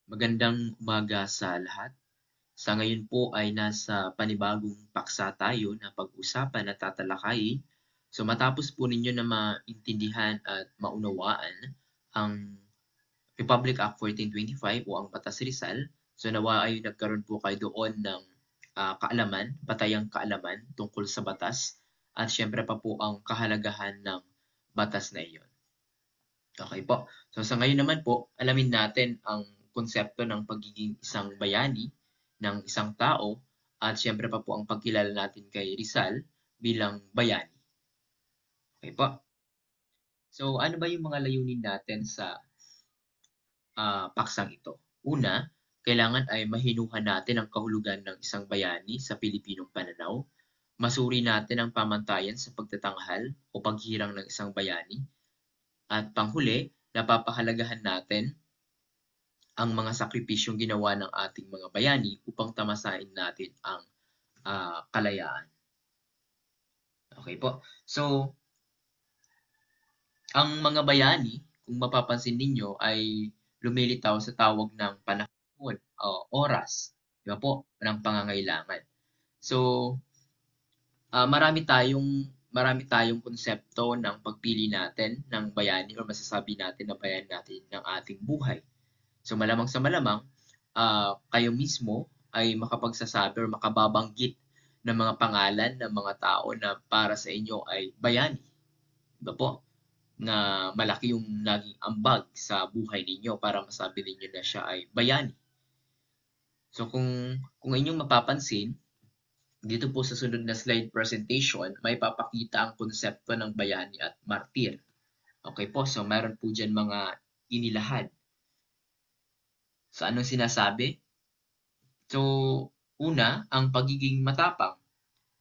Magandang umaga sa lahat. Sa ngayon po ay nasa panibagong paksa tayo na pag-usapan at tatalakayin. So matapos po ninyo na maintindihan at maunawaan ang Republic Act 1425 o ang Batas Rizal, so nawa ay nagkaroon po kayo doon ng kaalaman, batayang kaalaman tungkol sa batas at syempre pa po ang kahalagahan ng batas na iyon. Okay po. So sa ngayon naman po, alamin natin ang konsepto ng pagiging isang bayani ng isang tao at siyempre pa po ang pagkilala natin kay Rizal bilang bayani. Okay po. So ano ba yung mga layunin natin sa paksang ito? Una, kailangan ay mahinuhan natin ang kahulugan ng isang bayani sa Pilipinong pananaw. Masuri natin ang pamantayan sa pagtatanghal o paghirang ng isang bayani. At panghuli, napapahalagahan natin ang mga sakripisyong ginawa ng ating mga bayani upang tamasain natin ang kalayaan. Okay po. So, ang mga bayani, kung mapapansin ninyo, ay lumilitaw sa tawag ng panahon o oras, di ba po, ng pangangailangan. So, marami tayong konsepto ng pagpili natin ng bayani o masasabi natin na bayani natin ng ating buhay. So malamang sa malamang, kayo mismo ay makapagsasabi or makababanggit ng mga pangalan ng mga tao na para sa inyo ay bayani. Diba po? Na malaki yung naging ambag sa buhay ninyo para masabi ninyo na siya ay bayani. So kung inyong mapapansin, dito po sa sunod na slide presentation, may papakita ang konsepto ng bayani at martir. Okay po, so meron po dyan mga inilahad. So anong sinasabi? So, una, ang pagiging matapang.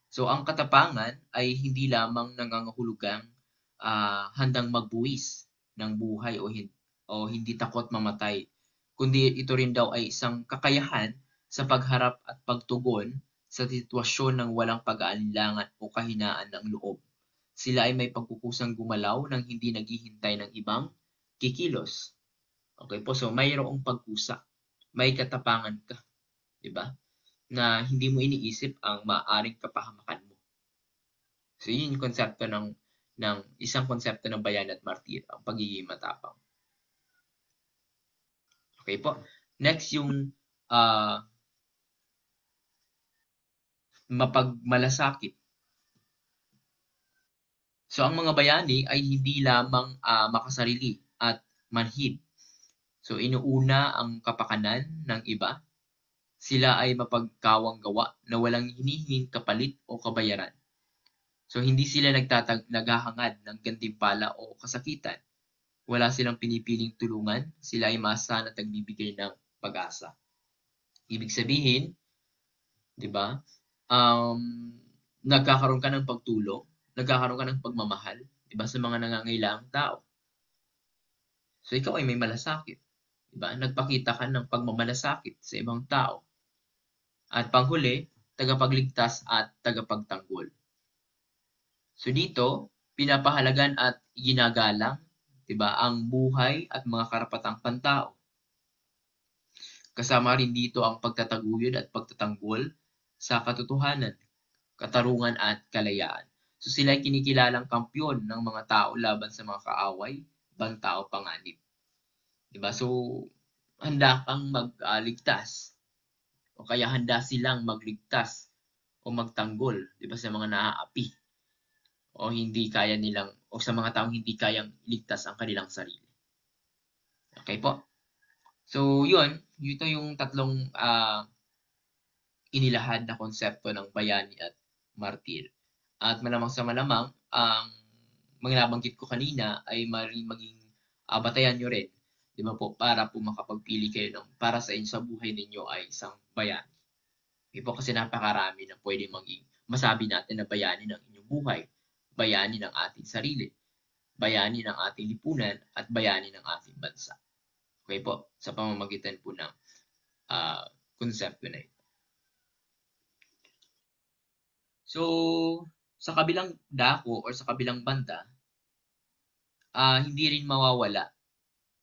So, ang katapangan ay hindi lamang nangangahulugang handang magbuwis ng buhay o hindi takot mamatay, kundi ito rin daw ay isang kakayahan sa pagharap at pagtugon sa sitwasyon ng walang pag-aalinlangan o kahinaan ng loob. Sila ay may pagkukusang gumalaw nang hindi naghihintay ng ibang kikilos. Okay po, so mayroong pagkusa. May katapangan ka, di ba? Na hindi mo iniisip ang maaaring kapahamakan mo. So yun yung konsepto ng isang konsepto ng bayan at martir, ang pagiging matapang. Okay po. Next yung mapagmalasakit. So ang mga bayani ay hindi lamang makasarili at manhid. So inuuna ang kapakanan ng iba. Sila ay mapagkawang gawa na walang hinihinging kapalit o kabayaran. So hindi sila naghahangad ng gantimpala o kasakitan. Wala silang pinipiling tulungan, sila ay maasahan at nagbibigay ng pag-asa. Ibig sabihin, 'di ba? Um, nagkakaroon ka ng pagtulong, nagkakaroon ka ng pagmamahal, 'di ba, sa mga nangangailangang tao. So ikaw ay may malasakit, 'di ba? Nagpakita ka ng pagmamalasakit sa ibang tao. At panghuli, tagapagligtas at tagapagtanggol. So dito, pinapahalagan at ginagalang, 'di ba, ang buhay at mga karapatang pantao. Kasama rin dito ang pagtataguyod at pagtatanggol sa katotohanan, katarungan at kalayaan. So sila ay kinikilalang kampyon ng mga tao laban sa mga kaaway, banta o panganib. 'Di ba? So handa kang magligtas o kaya handa silang magligtas o magtanggol, 'di ba, sa mga naaapi o hindi kaya nilang o sa mga taong hindi kayang iligtas ang kanilang sarili. Okay po? So, yun, ito yung tatlong inilahad na konsepto ng bayani at martir. At malamang sa malamang, ang mga nabanggit ko kanina ay maging batayan nyo rin, di ba po, para po makapagpili kayo ng para sa inyo sa buhay ninyo ay isang bayani. Di po kasi napakarami na pwede maging masabi natin na bayani ng inyong buhay, bayani ng ating sarili, bayani ng ating lipunan, at bayani ng ating bansa. Okay po, sa pamamagitan po ng konsepto na ito. So, sa kabilang dako or sa kabilang banda, hindi rin mawawala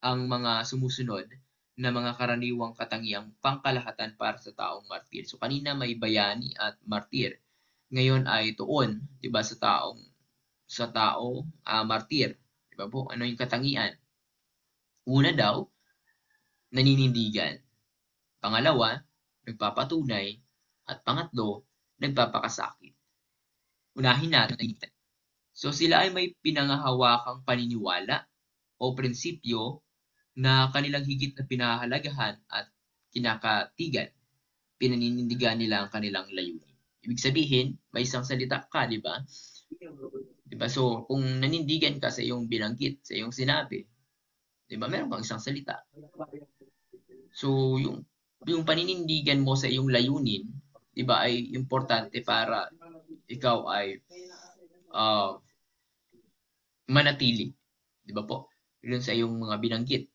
ang mga sumusunod na mga karaniwang katangiang pangkalahatan para sa taong martir. So kanina may bayani at martir. Ngayon ay tuon, 'di ba, sa tao martir. 'Di ba po? Ano yung katangian? Una daw, naninindigan. Pangalawa, nagpapatunay. At pangatlo, nagpapakasakit. Unahin natin. So sila ay may pinanghahawakang paniniwala o prinsipyo na kanilang higit na pinahahalagahan at kinakatigan. Pinaninindigan nila ang kanilang layunin. Ibig sabihin, may isang salita ka, di ba? Di ba? So, kung nanindigan ka sa iyong binanggit, sa iyong sinabi, di ba, meron kang isang salita. So, yung paninindigan mo sa iyong layunin, di ba, ay importante para ikaw ay manatili. Di ba po? Yun sa iyong mga binanggit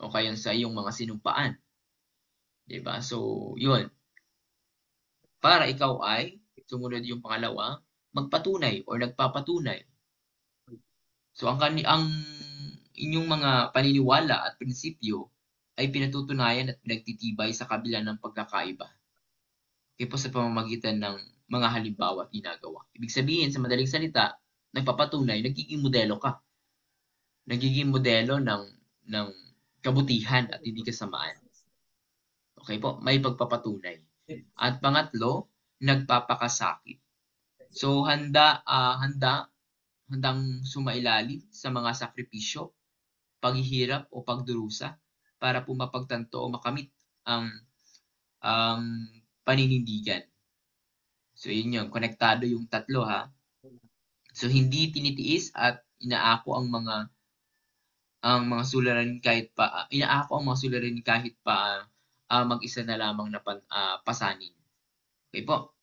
o kaya sa iyong mga sinumpaan. Di ba? So, yun. Para ikaw ay, sumunod yung pangalawa, magpatunay or nagpapatunay. So, ang inyong mga paniniwala at prinsipyo ay pinatutunayan at pinagtitibay sa kabila ng pagkakaiba. Kaya po sa pamamagitan ng mga halimbawa at ginagawa. Ibig sabihin, sa madaling salita, nagpapatunay, nagiging modelo ka. Nagiging modelo ng kabutihan at hindi kasamaan. Okay po, may pagpapatunay. At pangatlo, nagpapakasakit. So handang sumailalim sa mga sakripisyo, paghihirap o pagdurusa para po mapagtanto o makamit ang paninindigan. So yun yun, konektado yung tatlo ha. So hindi tinitiis at inaako ang mga suliranin kahit pa mag-isa na lamang na pasanin. Okay po.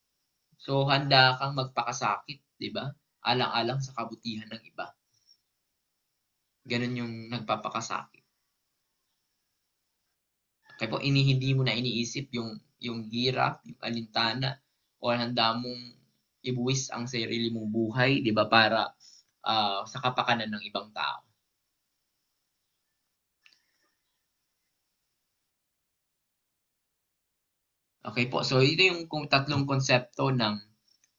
So handa kang magpakasakit, 'di ba? Alang-alang sa kabutihan ng iba. Ganun yung nagpapakasakit. Okay po, hindi mo na iniisip yung hirap, yung alintana, o handa mong ibuwis ang sarili mong buhay, 'di ba, para sa kapakanan ng ibang tao. Okay po, so ito yung tatlong konsepto ng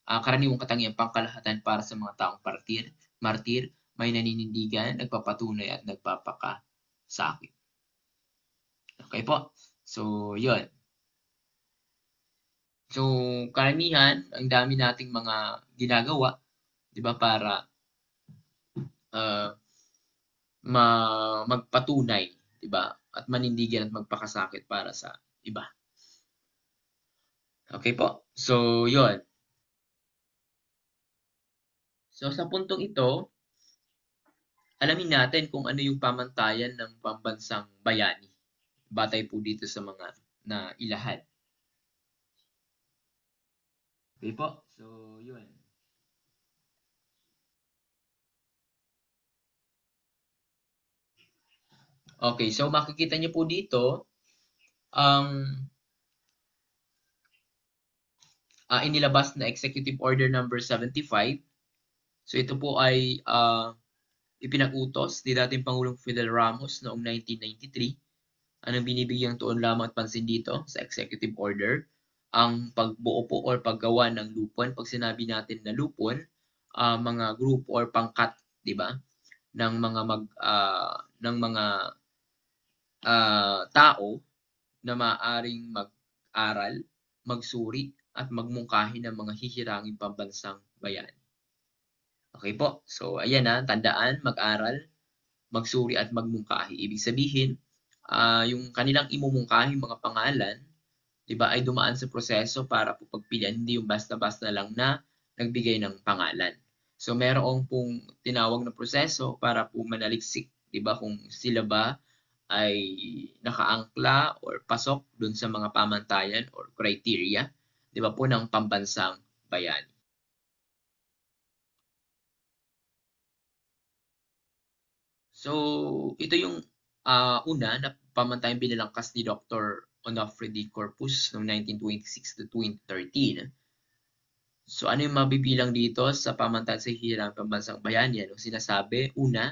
karaniwang katangiang pangkalahatan para sa mga taong martir, may naninindigan, nagpapatunay at nagpapakasakit. Okay po, so yun. So karamihan, ang dami nating mga ginagawa, 'di ba, para magpatunay, 'di ba, at manindigan at magpakasakit para sa iba. Okay po, so yun. So sa puntong ito, alamin natin kung ano yung pamantayan ng pambansang bayani. Batay po dito sa mga nailahad. Okay po, so yun. Okay, so makikita niyo po dito ang inilabas na Executive Order number 75. So ito po ay ipinag-utos ni dating Pangulong Fidel Ramos noong 1993. Anong binibigyang tuon lamang at pansin dito sa Executive Order? Ang pagbuo po or paggawa ng lupon. Pag sinabi natin na lupon, mga group or pangkat, 'di ba? Ng mga tao na maaaring mag-aral, magsuri at magmungkahi ng mga hihiranging pambansang bayani. Okay po. So ayan tandaan, mag-aral, magsuri at magmungkahi. Ibig sabihin, yung kanilang imumungkahi mga pangalan, 'di ba, ay dumaan sa proseso para po pagpilian, hindi yung basta-basta lang na nagbigay ng pangalan. So meron pong tinawag na proseso para po manaliksik, 'di ba, kung sila ba ay nakaangkla or pasok dun sa mga pamantayan or criteria, 'di ba po, ng pambansang bayani. So ito yung una na pamantayang binalangkas ni Dr. Onofre D. Corpus noong 1926 to 2013. So ano yung mabibilang dito sa pamantayan sa hihirang pambansang bayani? Ano sinasabi? Una,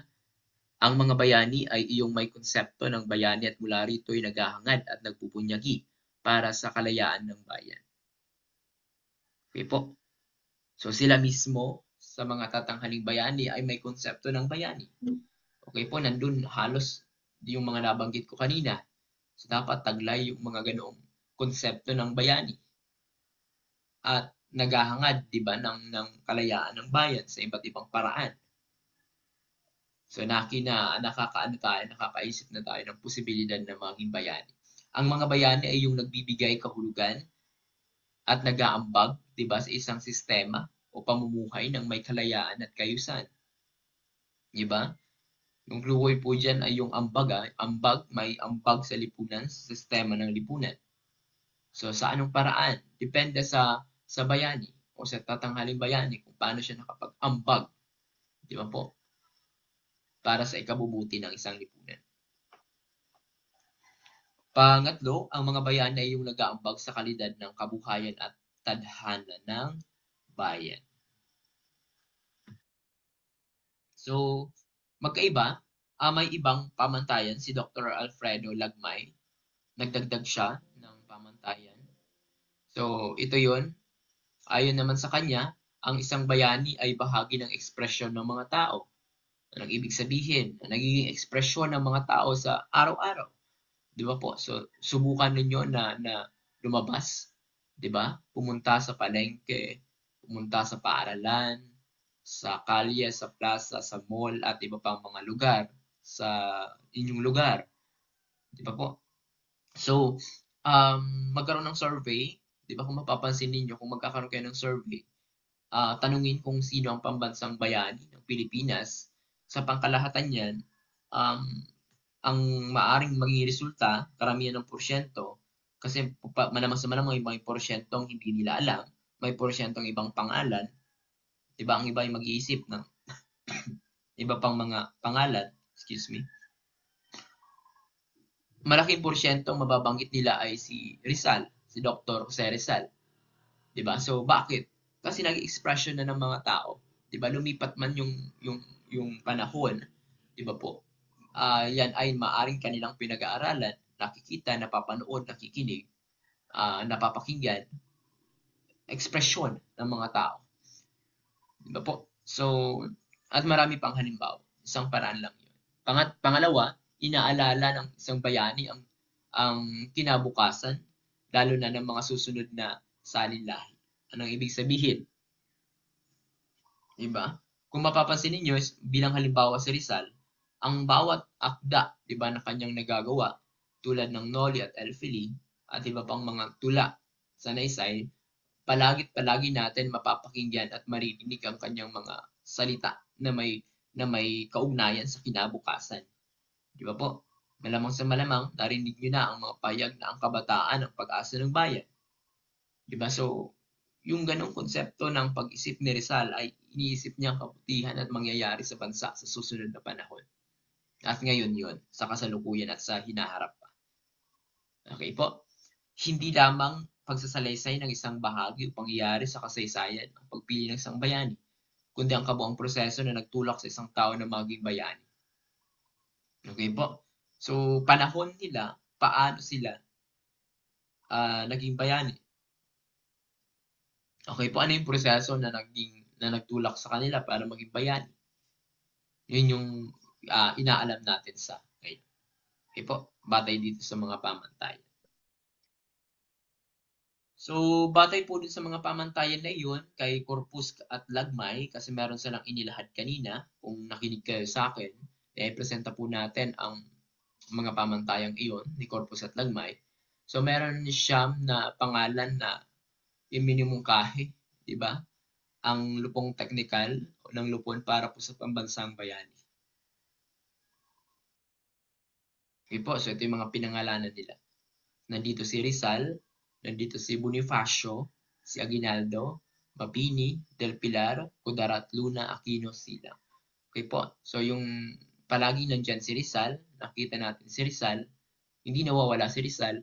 Ang mga bayani ay iyong may konsepto ng bayani at mula rito'y naghahangad at nagpupunyagi para sa kalayaan ng bayan. Okay po. So sila mismo sa mga tatanghaling bayani ay may konsepto ng bayani. Okay po, nandun halos yung mga nabanggit ko kanina. So dapat taglay yung mga ganoong konsepto ng bayani at naghahangad, 'di ba, ng kalayaan ng bayan sa iba't ibang paraan. So nakakaisip na tayo ng posibilidad na maging bayani. Ang mga bayani ay yung nagbibigay kahulugan at nag-aambag, 'di ba, sa isang sistema o pamumuhay ng may kalayaan at kayusan, 'di ba? Yung clue po diyan ay yung ambag, may ambag sa lipunan, sa sistema ng lipunan. So sa anong paraan? Depende sa bayani o sa tatanghaling bayani kung paano siya nakapag-ambag, 'di ba po? Para sa ikabubuti ng isang lipunan. Pangatlo, ang mga bayani ay yung nag-aambag sa kalidad ng kabuhayan at tadhana ng bayan. So, magkaiba, may ibang pamantayan si Dr. Alfredo Lagmay, nagdagdag siya ng pamantayan. So, ito yun, ayon naman sa kanya, ang isang bayani ay bahagi ng ekspresyon ng mga tao. Anong ibig sabihin? Nagiging ekspresyon ng mga tao sa araw-araw. Di ba po? So, subukan ninyo na lumabas, di ba? Pumunta sa palengke, pumunta sa paaralan, sa kalye, sa plaza, sa mall, at iba pang mga lugar sa inyong lugar. Di ba po? So, magkaroon ng survey, di ba, kung mapapansin ninyo, kung magkakaroon kayo ng survey, tanungin kung sino ang pambansang bayani ng Pilipinas. Sa pangkalahatan niyan, um, ang maaring maging resulta, karamihan ng porsyento, kasi malamang sa malamang may porsyentong hindi nila alam, may porsyentong ibang pangalan, di ba, ang iba ay mag-iisip ng iba pang mga pangalan, excuse me. Malaking porsyentong mababanggit nila ay si Rizal, si Dr. Jose Rizal. 'Di ba? So bakit? Kasi nag-expression na ng mga tao, 'di ba? Lumipat man yung panahon, 'di ba po? Yan ay maaring kanilang pinag-aaralan, nakikita, napapanood, nakikinig, napapakinggan, ekspresyon ng mga tao. 'Di ba po? So, at marami pang halimbawa. Isang paraan lang 'yun. Pangalawa, inaalala ng isang bayani ang kinabukasan, lalo na ng mga susunod na salinlahi. Anong ibig sabihin? 'Di ba? Kung mapapansin ninyo, bilang halimbawa si Rizal, ang bawat akda, 'di ba, na kanyang nagagawa, tulad ng Noli at Elfili at iba pang mga tula sa Naysay, palagi natin mapapakinggan at maririnig ang kanyang mga salita na may kaugnayan sa kinabukasan. 'Di ba po? Malamang sa malamang narinig niyo na ang mga payag na ang kabataan ang pag-asa ng bayan. 'Di ba? So, yung ganong konsepto ng pag-isip ni Rizal ay iniisip niya ang kabutihan at mangyayari sa bansa sa susunod na panahon. At ngayon yun, sa kasalukuyan at sa hinaharap pa. Okay po? Hindi lamang pagsasalaysay ng isang bahagi o pangyayari sa kasaysayan ang pagpili ng isang bayani, kundi ang kabuang proseso na nagtulak sa isang tao na maging bayani. Okay po? So, panahon nila, paano sila naging bayani? Okay po, ano yung proseso na nagtulak sa kanila para maging bayani? Yun yung inaalam natin sa ngayon. Okay po, batay dito sa mga pamantayan. So, batay po dun sa mga pamantayan na iyon kay Corpus at Lagmay, kasi meron silang inilahad kanina, kung nakinig kayo sa akin, presenta po natin ang mga pamantayang iyon ni Corpus at Lagmay. So, meron siyam na pangalan na iminimungkahi, di ba? Ang lupong teknikal ng lupon para po sa pambansang bayani. Okay po, so ito yung mga pinangalanan nila. Nandito si Rizal, nandito si Bonifacio, si Aguinaldo, Mapini, Del Pilar, Kudarat, Luna, Aquino, Silang. Okay po, so yung palagi nandyan si Rizal, nakita natin si Rizal, hindi nawawala si Rizal,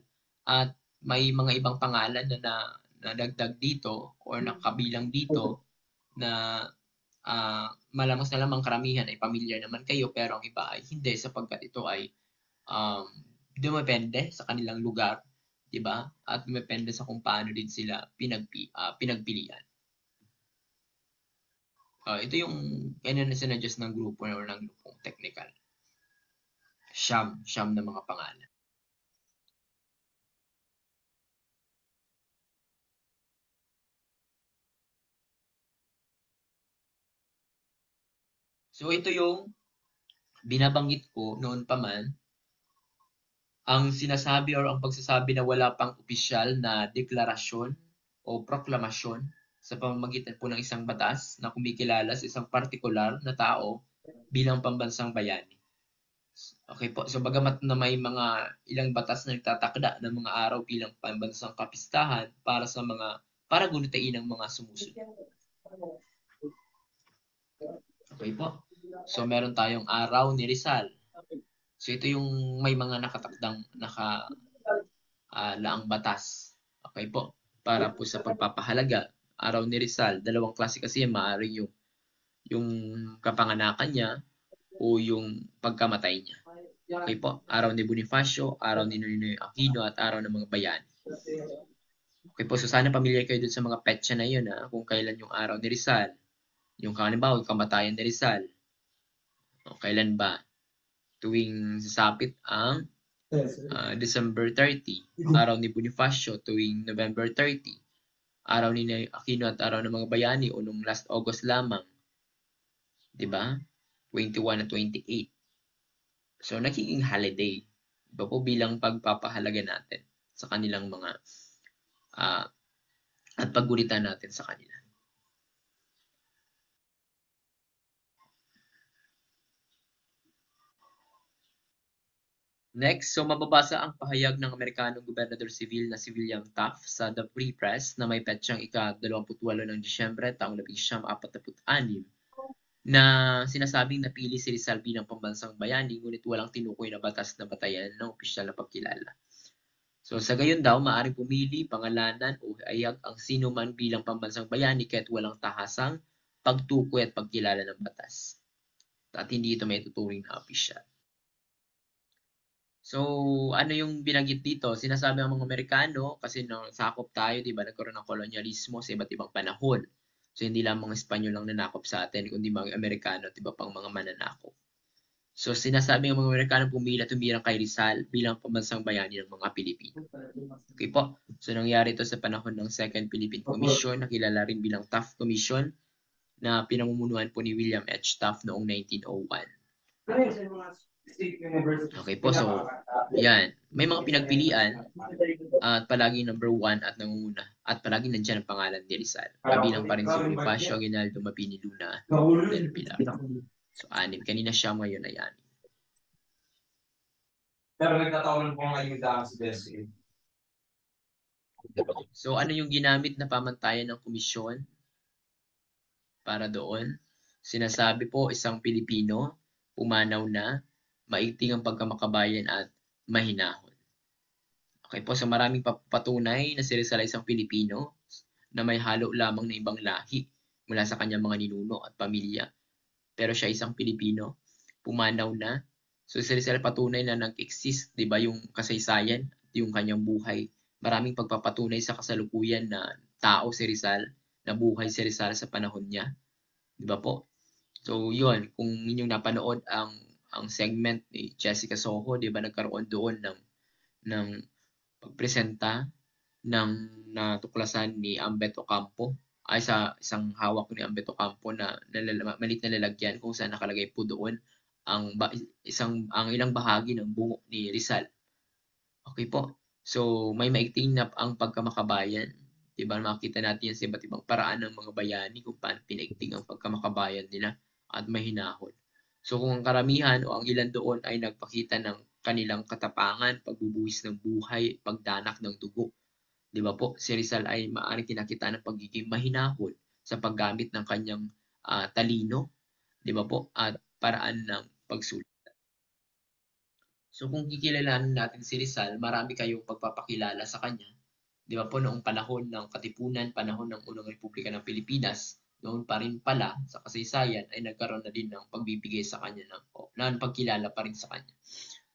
at may mga ibang pangalan na nadagdag dito or nakabilang dito na malamang sa lamang karamihan ay pamilyar naman kayo pero ang iba ay hindi sapagkat ito ay um, dumepende sa kanilang lugar, 'di ba? At dumepende sa kung paano din sila pinagpilian. Ito yung kanina sinuggest ng grupo or ng grupong technical. Siyam na mga pangalan. So ito yung binabanggit ko noon pa man, ang sinasabi or ang pagsasabi na wala pang opisyal na deklarasyon o proklamasyon sa pamamagitan po ng isang batas na kumikilala sa isang partikular na tao bilang pambansang bayani. Okay po, so bagamat na may mga ilang batas na nagtatakda ng mga araw bilang pambansang kapistahan para gunitain ng mga sumusunod. Okay po. So meron tayong araw ni Rizal. So ito yung may mga laang batas. Okay po. Para po sa pagpapahalaga. Araw ni Rizal, dalawang klase kasi yan, maaaring yung kapanganakan niya o yung pagkamatay niya. Okay po. Araw ni Bonifacio, araw ni Ninoy Aquino at araw ng mga bayani. Okay po. So sana pamilyar kayo dun sa mga petsa na yun kung kailan yung araw ni Rizal. Yung halimbawa, yung kamatayan ni Rizal. O, kailan ba? Tuwing sasapit ang December 30, araw ni Bonifacio tuwing November 30, araw ni Aquino at araw ng mga bayani o nung last August lamang, 'di ba? 21 at 28. So nagiging holiday, 'di ba po bilang pagpapahalaga natin sa kanilang mga at paggulitan natin sa kanila. Next, so mababasa ang pahayag ng Amerikanong Gobernador Civil na si William Taft sa The Free Press na may petsang ika-28 ng Disyembre taong 1946 na sinasabing napili si Rizal bilang pambansang bayani ngunit walang tinukoy na batas na batayan ng opisyal na pagkilala. So sa gayon daw, maaaring pumili, pangalanan o hayag ang sino man bilang pambansang bayani kahit walang tahasang pagtukoy at pagkilala ng batas. At hindi ito may tuturing na opisyal. So, ano yung binanggit dito? Sinasabi ng mga Amerikano, kasi sakop tayo, di ba, nagkaroon ng kolonyalismo sa iba't ibang panahon. So, hindi lang mga Espanyol lang nanakop sa atin, kundi mga Amerikano at iba pang mga mananakop. So, sinasabi ng mga Amerikano pumili at humirang kay Rizal bilang pambansang bayani ng mga Pilipino. Okay po. So, nangyari ito sa panahon ng Second Philippine Commission, na kilala rin bilang Taft Commission, na pinamumunuan po ni William H. Taft noong 1901. Okay po, so yan. May mga pinagpilian at palaging number 1 at nangunguna at palaging nandiyan ang pangalan ni Rizal. Kabilang pa rin si Bonifacio Aguinaldo Mabini Luna del Pilar. So 6. Kanina siya, ngayon ay 6. Pero nagtatawanan po ngayon daan si Bessie. So ano yung ginamit na pamantayan ng komisyon para doon? Sinasabi po isang Pilipino, pumanaw na, maigting ang pagkamakabayan at mahinahon. Okay po, so maraming patunay na si Rizal ay isang Pilipino na may halo lamang ng ibang lahi mula sa kanyang mga ninuno at pamilya. Pero siya isang Pilipino, pumanaw na. So si Rizal patunay na nag-exist, 'di ba, yung kasaysayan, yung kanyang buhay. Maraming pagpapatunay sa kasalukuyan na tao si Rizal, na buhay si Rizal sa panahon niya, 'di ba po? So 'yun, kung inyong napanood ang segment ni Jessica Soho, 'di ba, nagkaroon doon ng pagpresenta ng natuklasan ni Ambet Ocampo ay sa isang hawak ni Ambet Ocampo na maliit na lalagyan kung saan nakalagay po doon ang ilang bahagi ng bungo ni Rizal. Okay po. So may maigting na ang pagkamakabayan. 'Di ba? Makita natin yan sa iba't ibang paraan ng mga bayani kung paano pinaigting ang pagkamakabayan nila at mahinahon. So kung ang karamihan o ang ilan doon ay nagpakita ng kanilang katapangan, pagbubuhis ng buhay, pagdanak ng dugo, 'di ba po? Si Rizal ay maaaring kinakita ng pagiging mahinahon sa paggamit ng kanyang talino, 'di ba po? At paraan ng pagsulat. So kung kikilalanin natin si Rizal, marami kayong pagpapakilala sa kanya. 'Di ba po noong panahon ng Katipunan, panahon ng Unang Republika ng Pilipinas, noon pa rin pala sa kasaysayan ay nagkaroon na din ng pagbibigay sa kanya ng pagkilala pa rin sa kanya.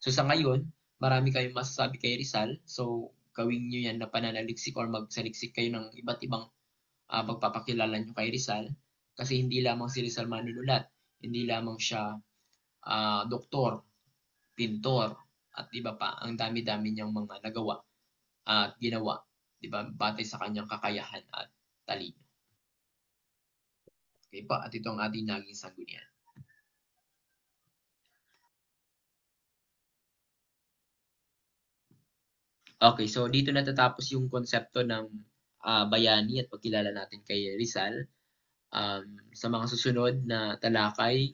So sa ngayon, marami kayong masasabi kay Rizal. So gawin niyo yan na pananaliksik or magsaliksik kayo ng iba't ibang pagpapakilala niyo kay Rizal. Kasi hindi lamang si Rizal manunulat, hindi lamang siya doktor, pintor, at iba pa. Ang dami-dami niyang mga nagawa at ginawa, di ba, batay sa kanyang kakayahan at talino. Okay po, at ito ang ating naging sanggunian. Okay, so dito natatapos yung konsepto ng bayani at pagkilala natin kay Rizal. Sa mga susunod na talakay,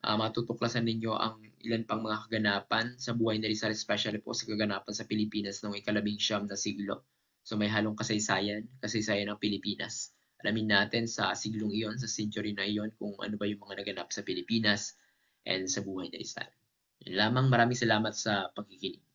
matutuklasan ninyo ang ilan pang mga kaganapan sa buhay ni Rizal, especially po sa kaganapan sa Pilipinas noong ika-19 na siglo. So may halong kasaysayan ng Pilipinas. Alamin natin sa siglong iyon, sa century na iyon, kung ano ba yung mga naganap sa Pilipinas and sa buhay ni Rizal. Yun lamang, maraming salamat sa pagkikinig.